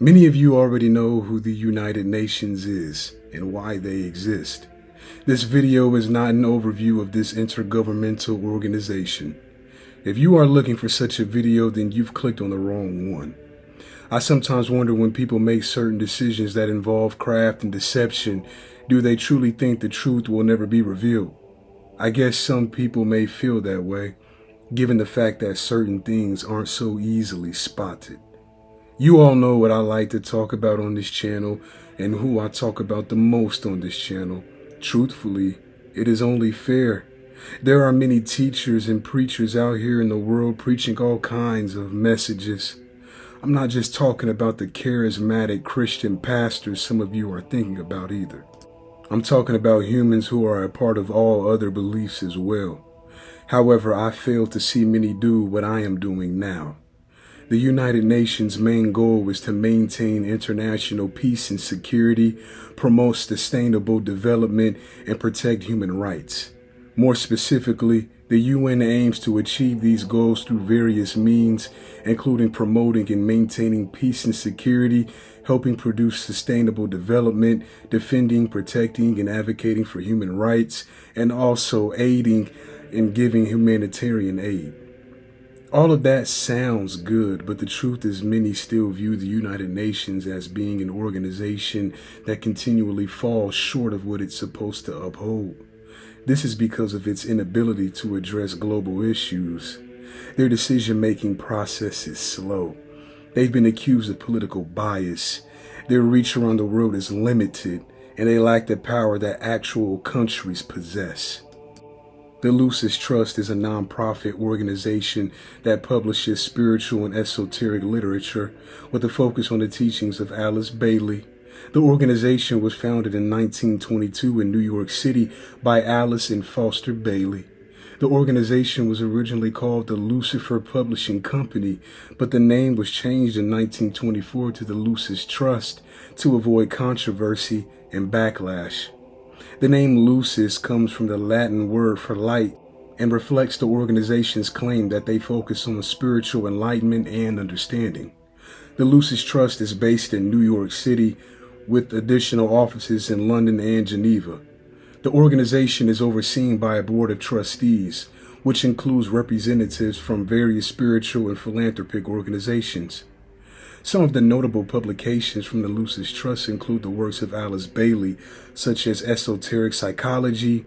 Many of you already know who the United Nations is and why they exist. This video is not an overview of this intergovernmental organization. If you are looking for such a video, then you've clicked on the wrong one. I sometimes wonder when people make certain decisions that involve craft and deception, do they truly think the truth will never be revealed? I guess some people may feel that way, given the fact that certain things aren't so easily spotted. You all know what I like to talk about on this channel and who I talk about the most on this channel. Truthfully, it is only fair. There are many teachers and preachers out here in the world preaching all kinds of messages. I'm not just talking about the charismatic Christian pastors some of you are thinking about either. I'm talking about humans who are a part of all other beliefs as well. However, I fail to see many do what I am doing now. The United Nations' main goal is to maintain international peace and security, promote sustainable development, and protect human rights. More specifically, the UN aims to achieve these goals through various means, including promoting and maintaining peace and security, helping produce sustainable development, defending, protecting, and advocating for human rights, and also aiding in giving humanitarian aid. All of that sounds good, but the truth is many still view the United Nations as being an organization that continually falls short of what it's supposed to uphold. This is because of its inability to address global issues. Their decision-making process is slow. They've been accused of political bias. Their reach around the world is limited, and they lack the power that actual countries possess. The Lucis Trust is a non-profit organization that publishes spiritual and esoteric literature with a focus on the teachings of Alice Bailey. The organization was founded in 1922 in New York City by Alice and Foster Bailey. The organization was originally called the Lucifer Publishing Company, but the name was changed in 1924 to the Lucis Trust to avoid controversy and backlash. The name Lucis comes from the Latin word for light and reflects the organization's claim that they focus on spiritual enlightenment and understanding. The Lucis Trust is based in New York City with additional offices in London and Geneva. The organization is overseen by a board of trustees, which includes representatives from various spiritual and philanthropic organizations. Some of the notable publications from the Lucis Trust include the works of Alice Bailey, such as Esoteric Psychology,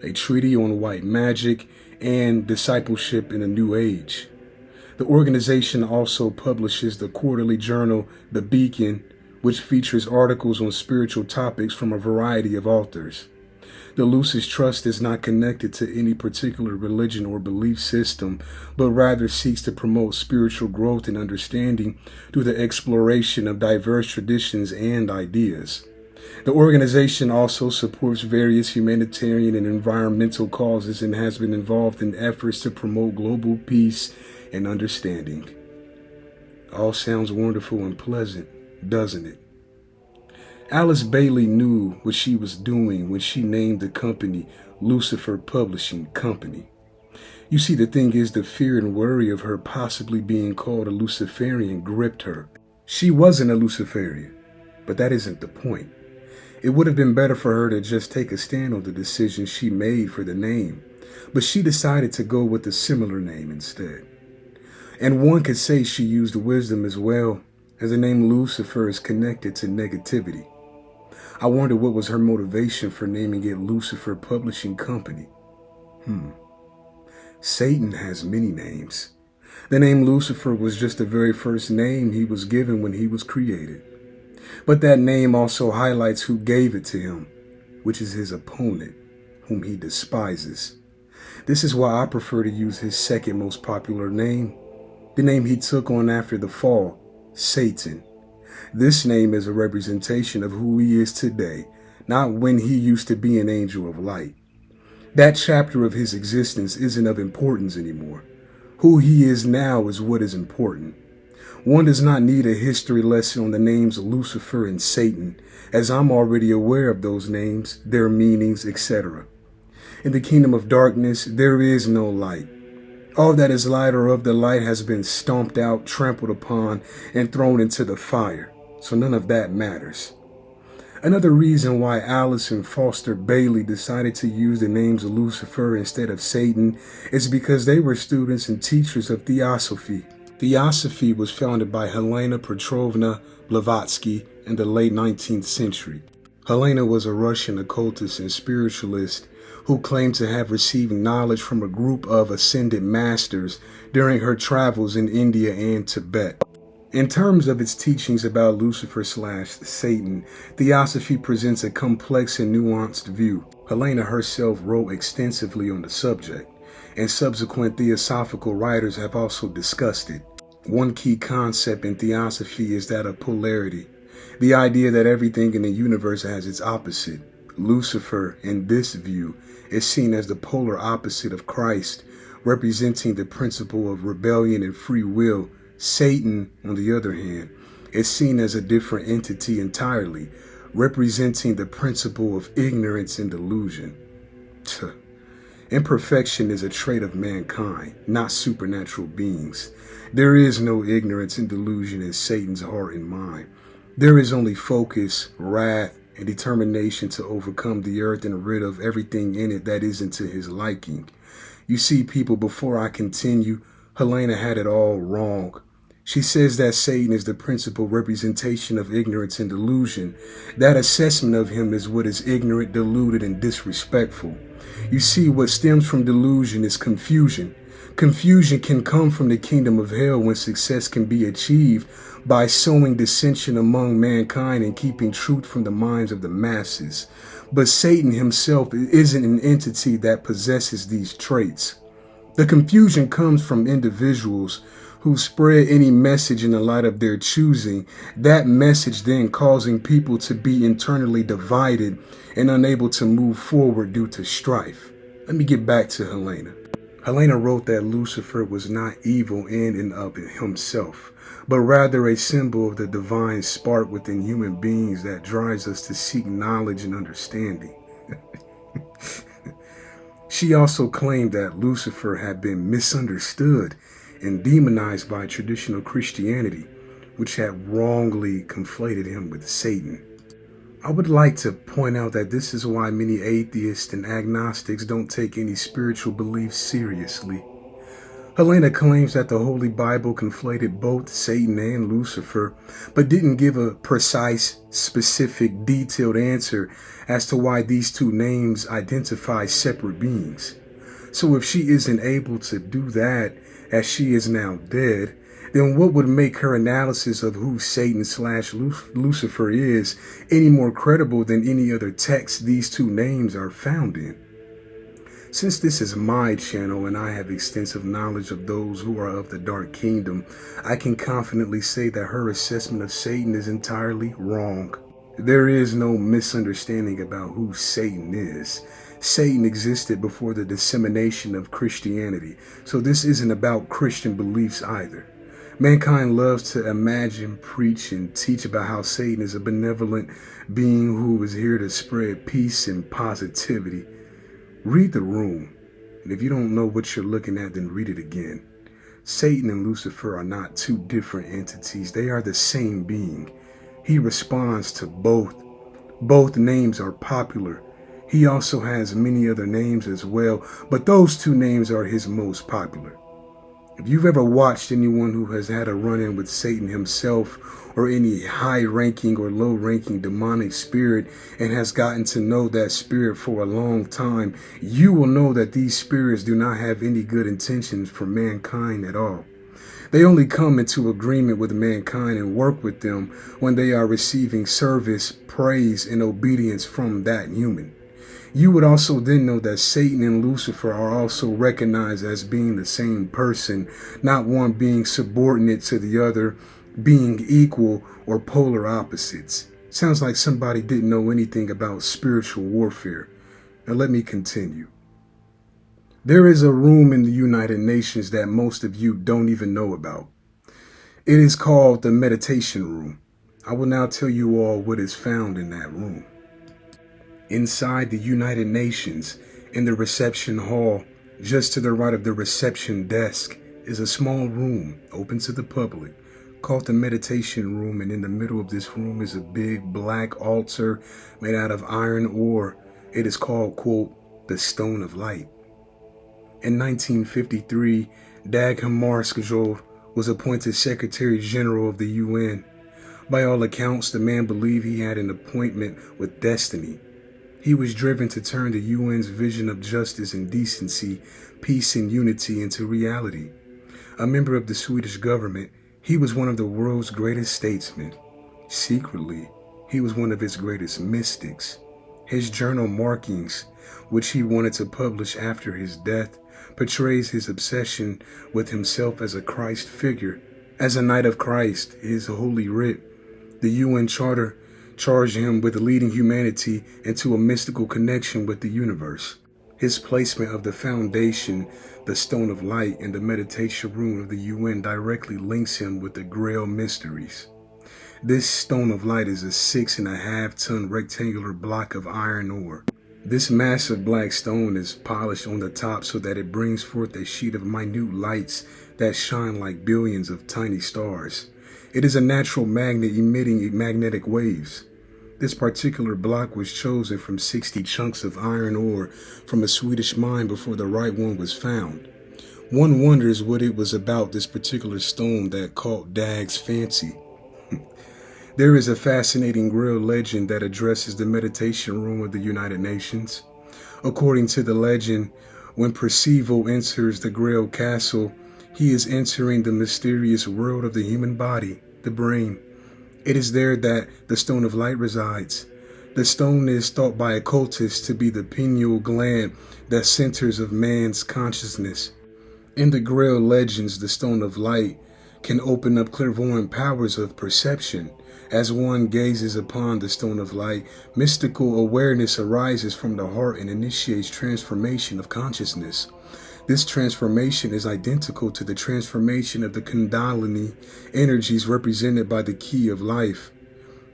A Treatise on White Magic, and Discipleship in the New Age. The organization also publishes the quarterly journal, The Beacon, which features articles on spiritual topics from a variety of authors. The Lucis Trust is not connected to any particular religion or belief system, but rather seeks to promote spiritual growth and understanding through the exploration of diverse traditions and ideas. The organization also supports various humanitarian and environmental causes and has been involved in efforts to promote global peace and understanding. All sounds wonderful and pleasant, doesn't it? Alice Bailey knew what she was doing when she named the company Lucifer Publishing Company. You see, the thing is, the fear and worry of her possibly being called a Luciferian gripped her. She wasn't a Luciferian, but that isn't the point. It would have been better for her to just take a stand on the decision she made for the name, but she decided to go with a similar name instead. And one could say she used wisdom as well, as the name Lucifer is connected to negativity. I wonder what was her motivation for naming it Lucifer Publishing Company. Satan has many names. The name Lucifer was just the very first name he was given when he was created. But that name also highlights who gave it to him, which is his opponent, whom he despises. This is why I prefer to use his second most popular name, the name he took on after the fall, Satan. This name is a representation of who he is today, not when he used to be an angel of light. That chapter of his existence isn't of importance anymore. Who he is now is what is important. One does not need a history lesson on the names Lucifer and Satan, as I'm already aware of those names, their meanings, etc. In the kingdom of darkness, there is no light. All that is light or of the light has been stomped out, trampled upon, and thrown into the fire. so none of that matters. Another reason why Alice and Foster Bailey decided to use the names Lucifer instead of Satan is because they were students and teachers of Theosophy. Theosophy was founded by Helena Petrovna Blavatsky in the late 19th century. Helena was a Russian occultist and spiritualist who claimed to have received knowledge from a group of ascended masters during her travels in India and Tibet. In terms of its teachings about Lucifer/Satan, Theosophy presents a complex and nuanced view. Helena herself wrote extensively on the subject, and subsequent theosophical writers have also discussed it. One key concept in Theosophy is that of polarity, the idea that everything in the universe has its opposite. Lucifer, in this view, is seen as the polar opposite of Christ, representing the principle of rebellion and free will. Satan, on the other hand, is seen as a different entity entirely, representing the principle of ignorance and delusion. Imperfection is a trait of mankind, not supernatural beings. There is no ignorance and delusion in Satan's heart and mind. There is only focus, wrath, and determination to overcome the earth and rid of everything in it that isn't to his liking. You see, people, before I continue, Helena had it all wrong. She says that Satan is the principal representation of ignorance and delusion. That assessment of him is what is ignorant, deluded, and disrespectful. You see, what stems from delusion is confusion. Confusion can come from the kingdom of hell when success can be achieved by sowing dissension among mankind and keeping truth from the minds of the masses. But Satan himself isn't an entity that possesses these traits. The confusion comes from individuals who spread any message in the light of their choosing, that message then causing people to be internally divided and unable to move forward due to strife. Let me get back to Helena. Helena wrote that Lucifer was not evil in and of himself, but rather a symbol of the divine spark within human beings that drives us to seek knowledge and understanding. She also claimed that Lucifer had been misunderstood and demonized by traditional Christianity, which had wrongly conflated him with Satan. I would like to point out that this is why many atheists and agnostics don't take any spiritual beliefs seriously. Helena claims that the Holy Bible conflated both Satan and Lucifer, but didn't give a precise, specific, detailed answer as to why these two names identify separate beings. So if she isn't able to do that, as she is now dead, then what would make her analysis of who Satan/Lucifer is any more credible than any other text these two names are found in? Since this is my channel and I have extensive knowledge of those who are of the Dark Kingdom, I can confidently say that her assessment of Satan is entirely wrong. There is no misunderstanding about who Satan is. Satan existed before the dissemination of Christianity, so this isn't about Christian beliefs either. Mankind loves to imagine, preach, and teach about how Satan is a benevolent being who is here to spread peace and positivity. Read the room, and if you don't know what you're looking at, then read it again. Satan and Lucifer are not two different entities. They are the same being. He responds to both. Both names are popular. He also has many other names as well, but those two names are his most popular. If you've ever watched anyone who has had a run-in with Satan himself or any high-ranking or low-ranking demonic spirit and has gotten to know that spirit for a long time, you will know that these spirits do not have any good intentions for mankind at all. They only come into agreement with mankind and work with them when they are receiving service, praise, and obedience from that human. You would also then know that Satan and Lucifer are also recognized as being the same person, not one being subordinate to the other, being equal or polar opposites. Sounds like somebody didn't know anything about spiritual warfare. Now let me continue. There is a room in the United Nations that most of you don't even know about. It is called the meditation room. I will now tell you all what is found in that room. Inside the United Nations, in the reception hall, just to the right of the reception desk, is a small room open to the public called the meditation room, and in the middle of this room is a big black altar made out of iron ore. It is called, quote, the Stone of Light. In 1953, Dag Hammarskjöld was appointed Secretary General of the UN. By all accounts, the man believed he had an appointment with destiny. He was driven to turn the UN's vision of justice and decency, peace and unity into reality. A member of the Swedish government, he was one of the world's greatest statesmen. Secretly, he was one of his greatest mystics. His journal markings, which he wanted to publish after his death, portrays his obsession with himself as a Christ figure. As a Knight of Christ, his holy writ, the UN Charter charged him with leading humanity into a mystical connection with the universe. His placement of the foundation, the Stone of Light, in the meditation room of the UN directly links him with the Grail mysteries. This Stone of Light is a 6.5-ton rectangular block of iron ore. This massive black stone is polished on the top so that it brings forth a sheet of minute lights that shine like billions of tiny stars. It is a natural magnet emitting magnetic waves. This particular block was chosen from 60 chunks of iron ore from a Swedish mine before the right one was found. One wonders what it was about this particular stone that caught Dag's fancy. There is a fascinating Grail legend that addresses the meditation room of the United Nations. According to the legend, when Percival enters the Grail castle, he is entering the mysterious world of the human body, the brain. It is there that the Stone of Light resides. The stone is thought by occultists to be the pineal gland that centers of man's consciousness. In the Grail legends, the Stone of Light can open up clairvoyant powers of perception. As one gazes upon the Stone of Light, mystical awareness arises from the heart and initiates transformation of consciousness. This transformation is identical to the transformation of the Kundalini energies represented by the key of life.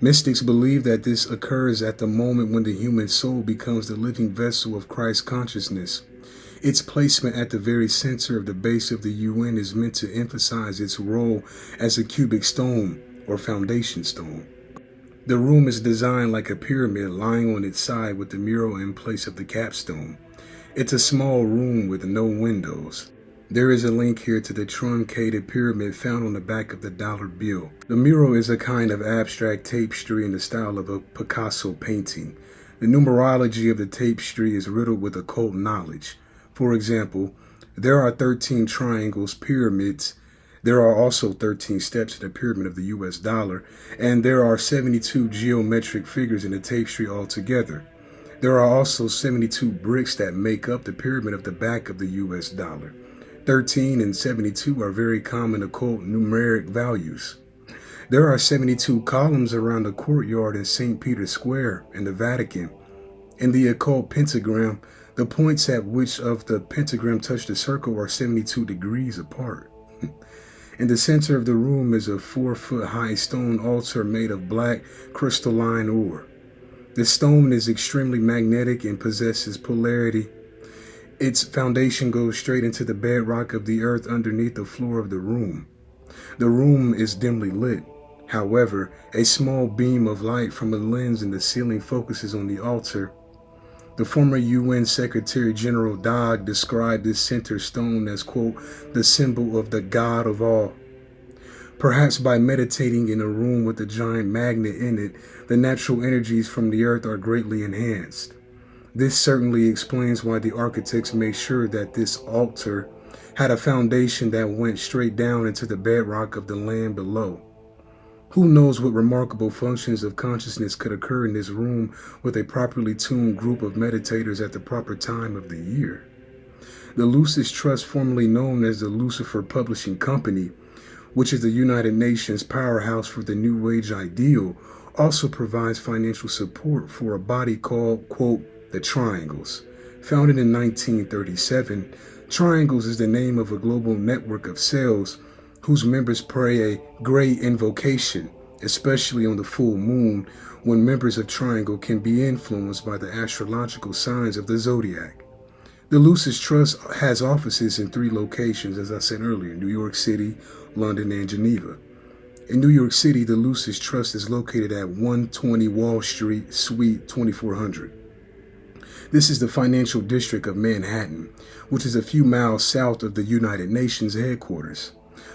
Mystics believe that this occurs at the moment when the human soul becomes the living vessel of Christ consciousness. Its placement at the very center of the base of the UN is meant to emphasize its role as a cubic stone or foundation stone. The room is designed like a pyramid lying on its side with the mural in place of the capstone. It's a small room with no windows. There is a link here to the truncated pyramid found on the back of the dollar bill. The mural is a kind of abstract tapestry in the style of a Picasso painting. The numerology of the tapestry is riddled with occult knowledge. For example, there are 13 triangles, pyramids. There are also 13 steps in the pyramid of the US dollar, and there are 72 geometric figures in the tapestry altogether. There are also 72 bricks that make up the pyramid of the back of the US dollar. 13 and 72 are very common occult numeric values. There are 72 columns around the courtyard in St. Peter's Square in the Vatican. In the occult pentagram, the points at which of the pentagram touch the circle are 72 degrees apart. In the center of the room is a 4-foot-high stone altar made of black crystalline ore. The stone is extremely magnetic and possesses polarity. Its foundation goes straight into the bedrock of the earth underneath the floor of the room. The room is dimly lit. However, a small beam of light from a lens in the ceiling focuses on the altar. The former UN Secretary General Dag described this center stone as, quote, the symbol of the God of all. Perhaps by meditating in a room with a giant magnet in it, the natural energies from the earth are greatly enhanced. This certainly explains why the architects made sure that this altar had a foundation that went straight down into the bedrock of the land below. Who knows what remarkable functions of consciousness could occur in this room with a properly tuned group of meditators at the proper time of the year. The Lucis Trust, formerly known as the Lucifer Publishing Company, which is the United Nations powerhouse for the New Age ideal, also provides financial support for a body called, quote, the Triangles. Founded in 1937, Triangles is the name of a global network of cells whose members pray a great invocation, especially on the full moon, when members of Triangle can be influenced by the astrological signs of the zodiac. The Lucis Trust has offices in 3 locations, as I said earlier, New York City, London, and Geneva. In New York City, the Lucis Trust is located at 120 Wall Street, Suite 2400. This is the financial district of Manhattan, which is a few miles south of the United Nations headquarters.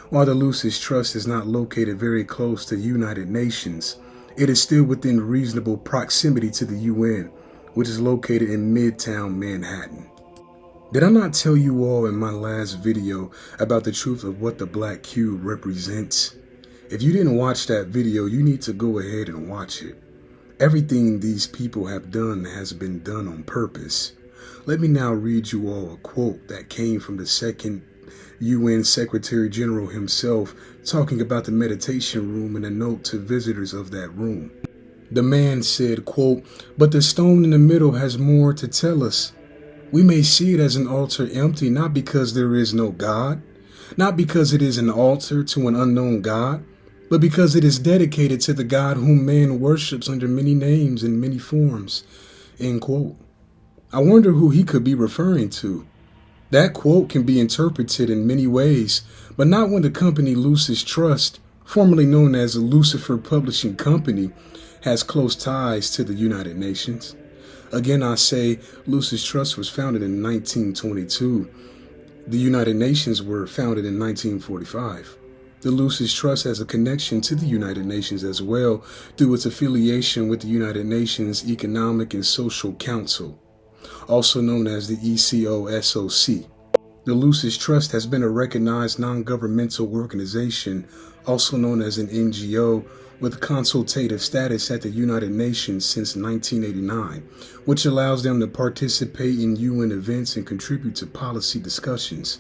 While the Lucis Trust is not located very close to the United Nations, it is still within reasonable proximity to the UN, which is located in Midtown Manhattan. Did I not tell you all in my last video about the truth of what the black cube represents? If you didn't watch that video, you need to go ahead and watch it. Everything these people have done has been done on purpose. Let me now read you all a quote that came from the second UN Secretary General himself, talking about the meditation room and a note to visitors of that room. The man said, quote, "But the stone in the middle has more to tell us. We may see it as an altar empty, not because there is no God, not because it is an altar to an unknown God, but because it is dedicated to the God whom man worships under many names and many forms." End quote. I wonder who he could be referring to. That quote can be interpreted in many ways, but not when the company Lucis Trust, formerly known as the Lucifer Publishing Company, has close ties to the United Nations. Again, I say Lucis Trust was founded in 1922. The United Nations were founded in 1945. The Lucis Trust has a connection to the United Nations as well through its affiliation with the United Nations Economic and Social Council, also known as the ECOSOC. The Lucis Trust has been a recognized non-governmental organization, also known as an NGO, with consultative status at the United Nations since 1989, which allows them to participate in UN events and contribute to policy discussions.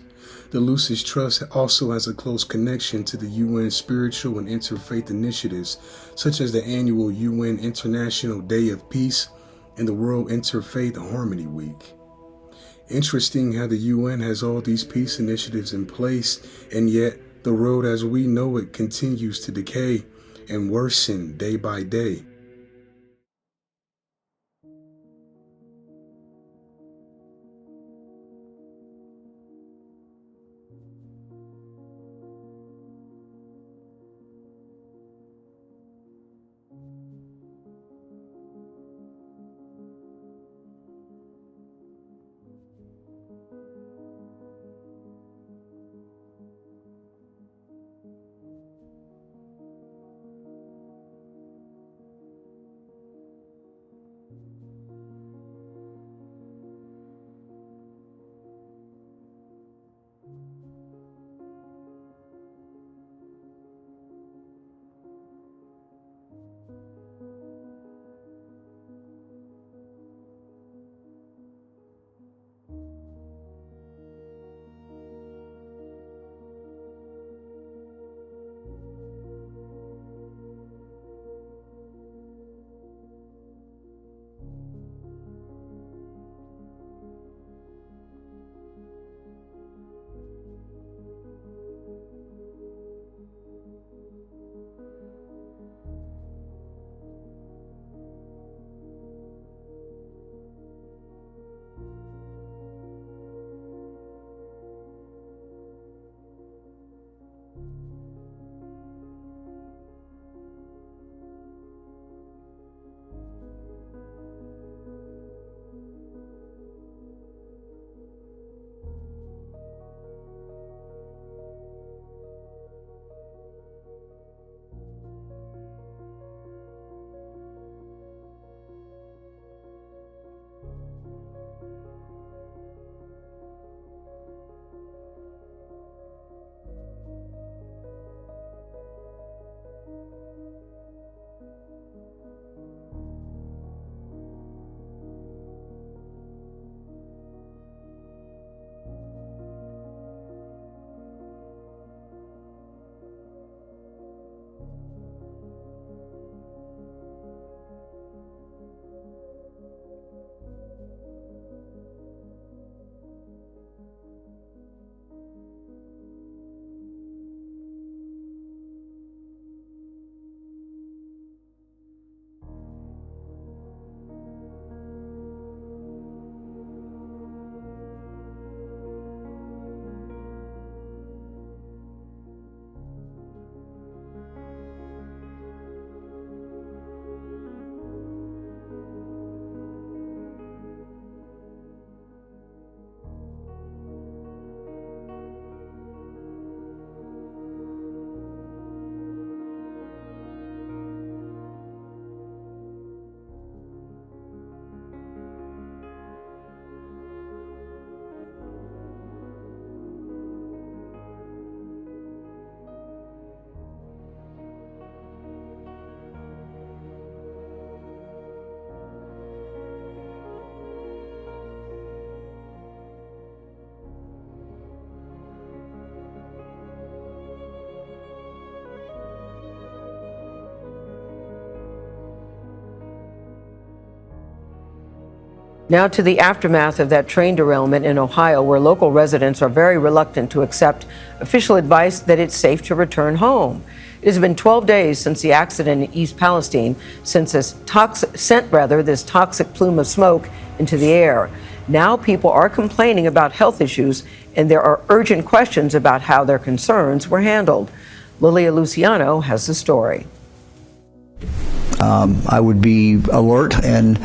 The Lucis Trust also has a close connection to the UN spiritual and interfaith initiatives, such as the annual UN International Day of Peace and the World Interfaith Harmony Week. Interesting how the UN has all these peace initiatives in place, and yet the world as we know it continues to decay and worsen day by day. Now to the aftermath of that train derailment in Ohio, where local residents are very reluctant to accept official advice that it's safe to return home. It has been 12 days since the accident in East Palestine, since this toxic plume of smoke into the air. Now people are complaining about health issues, and there are urgent questions about how their concerns were handled. Lilia Luciano has the story. I would be alert and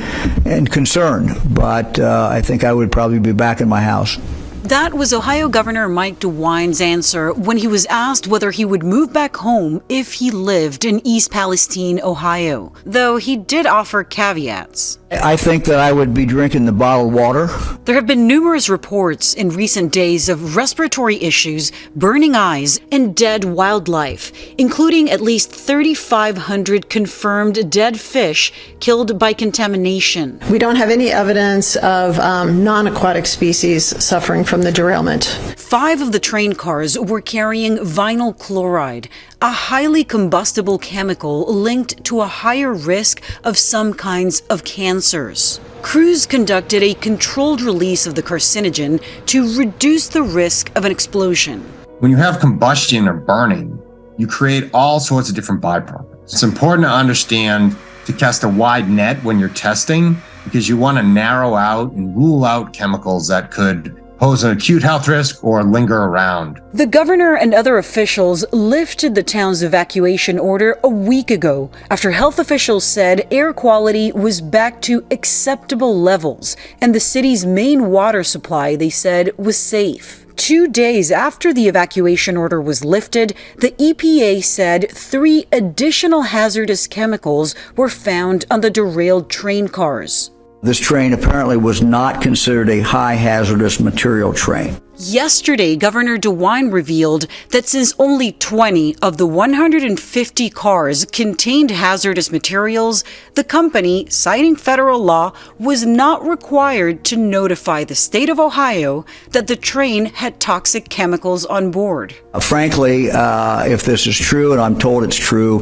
concerned, but I think I would probably be back in my house. That was Ohio Governor Mike DeWine's answer when he was asked whether he would move back home if he lived in East Palestine, Ohio, though he did offer caveats. I think that I would be drinking the bottled water. There have been numerous reports in recent days of respiratory issues, burning eyes, and dead wildlife, including at least 3,500 confirmed dead fish killed by contamination. We don't have any evidence of non-aquatic species suffering from the derailment. 5 of the train cars were carrying vinyl chloride, a highly combustible chemical linked to a higher risk of some kinds of cancers. Crews conducted a controlled release of the carcinogen to reduce the risk of an explosion. When you have combustion or burning, you create all sorts of different byproducts. It's important to understand to cast a wide net when you're testing, because you want to narrow out and rule out chemicals that could pose an acute health risk or linger around. The governor and other officials lifted the town's evacuation order a week ago after health officials said air quality was back to acceptable levels and the city's main water supply, they said, was safe. 2 days after the evacuation order was lifted, the EPA said 3 additional hazardous chemicals were found on the derailed train cars. This train apparently was not considered a high hazardous material train. Yesterday, Governor DeWine revealed that since only 20 of the 150 cars contained hazardous materials, the company, citing federal law, was not required to notify the state of Ohio that the train had toxic chemicals on board. Frankly, if this is true, and I'm told it's true,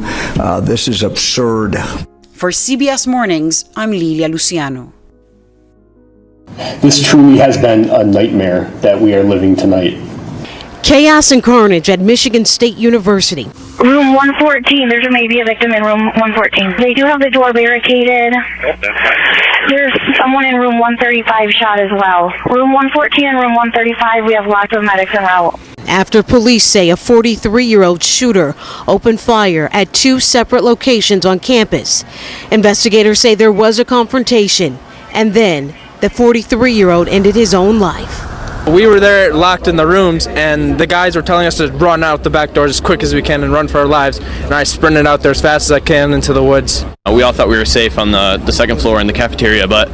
this is absurd. For CBS Mornings, I'm Lilia Luciano. This truly has been a nightmare that we are living tonight. Chaos and carnage at Michigan State University. Room 114, there's maybe a victim in room 114. They do have the door barricaded. There's someone in room 135 shot as well. Room 114 and room 135, we have lots of medics en route. After police say a 43-year-old shooter opened fire at 2 separate locations on campus. Investigators say there was a confrontation, and then the 43-year-old ended his own life. We were there locked in the rooms, and the guys were telling us to run out the back doors as quick as we can and run for our lives. And I sprinted out there as fast as I can into the woods. We all thought we were safe on the second floor in the cafeteria, but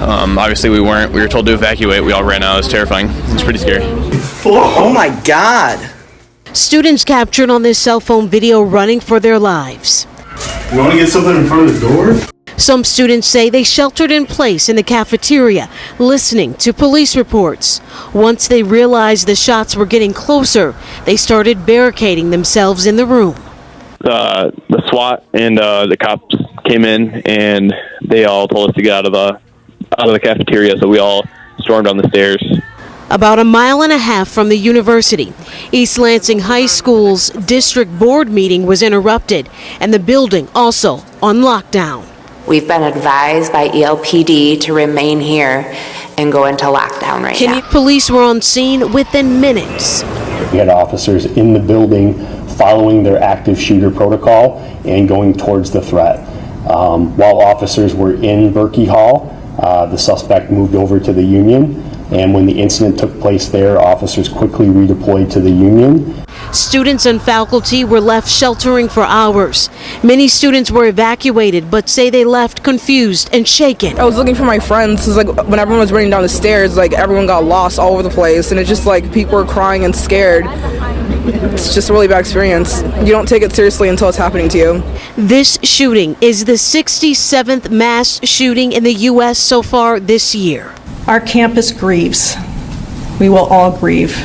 obviously we weren't. We were told to evacuate. We all ran out. It was terrifying. It was pretty scary. Oh my God. Students captured on this cell phone video running for their lives. You want to get something in front of the door? Some students say they sheltered in place in the cafeteria, listening to police reports. Once they realized the shots were getting closer, they started barricading themselves in the room. The SWAT and the cops came in, and they all told us to get out of the cafeteria, so we all stormed down the stairs. About a mile and a half from the university, East Lansing High School's district board meeting was interrupted, and the building also on lockdown. We've been advised by ELPD to remain here and go into lockdown right now. Police were on scene within minutes. We had officers in the building following their active shooter protocol and going towards the threat. While officers were in Berkey Hall, the suspect moved over to the Union, and when the incident took place there, officers quickly redeployed to the Union. Students and faculty were left sheltering for hours. Many students were evacuated, but say they left confused and shaken. I was looking for my friends. It was like when everyone was running down the stairs, like everyone got lost all over the place, and it's just like people were crying and scared. It's just a really bad experience. You don't take it seriously until it's happening to you. This shooting is the 67th mass shooting in the U.S. so far this year. Our campus grieves. We will all grieve.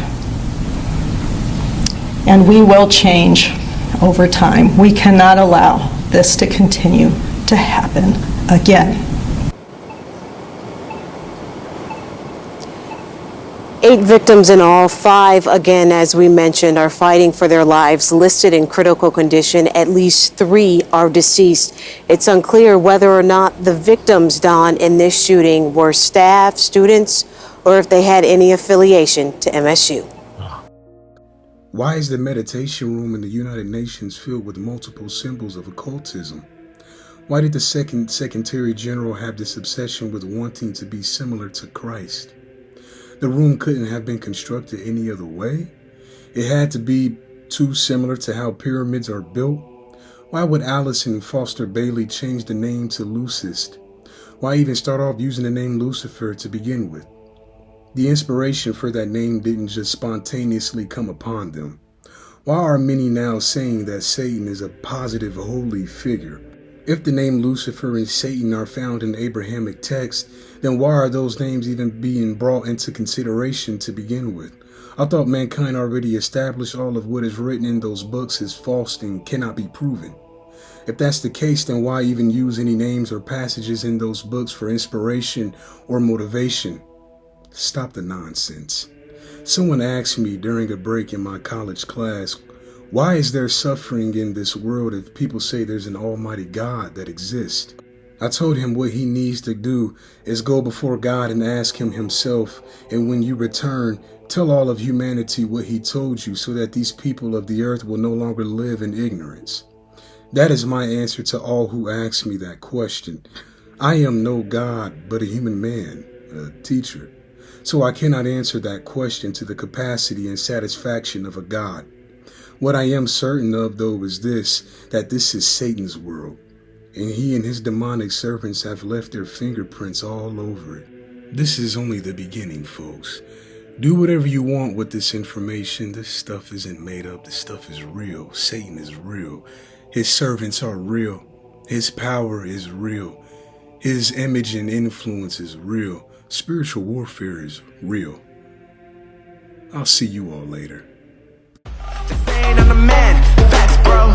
And we will change over time. We cannot allow this to continue to happen again. 8 victims in all. 5, again, as we mentioned, are fighting for their lives, listed in critical condition. At least 3 are deceased. It's unclear whether or not the victims, Don, in this shooting were staff, students, or if they had any affiliation to MSU. Why is the meditation room in the United Nations filled with multiple symbols of occultism? Why did the second Secretary General have this obsession with wanting to be similar to Christ? The room couldn't have been constructed any other way. It had to be too similar to how pyramids are built. Why would Allison Foster Bailey change the name to Lucis? Why even start off using the name Lucifer to begin with? The inspiration for that name didn't just spontaneously come upon them. Why are many now saying that Satan is a positive holy figure? If the name Lucifer and Satan are found in Abrahamic texts, then why are those names even being brought into consideration to begin with? I thought mankind already established all of what is written in those books is false and cannot be proven. If that's the case, then why even use any names or passages in those books for inspiration or motivation? Stop the nonsense. Someone asked me during a break in my college class, why is there suffering in this world if people say there's an almighty God that exists? I told him what he needs to do is go before God and ask him himself, and when you return, tell all of humanity what he told you so that these people of the earth will no longer live in ignorance. That is my answer to all who ask me that question. I am no God, but a human man, a teacher. So I cannot answer that question to the capacity and satisfaction of a God. What I am certain of, though, is this, that this is Satan's world, and he and his demonic servants have left their fingerprints all over it. This is only the beginning, folks. Do whatever you want with this information. This stuff isn't made up. This stuff is real. Satan is real. His servants are real. His power is real. His image and influence is real. Spiritual warfare is real. I'll see you all later. Just saying I'm the man, facts bro,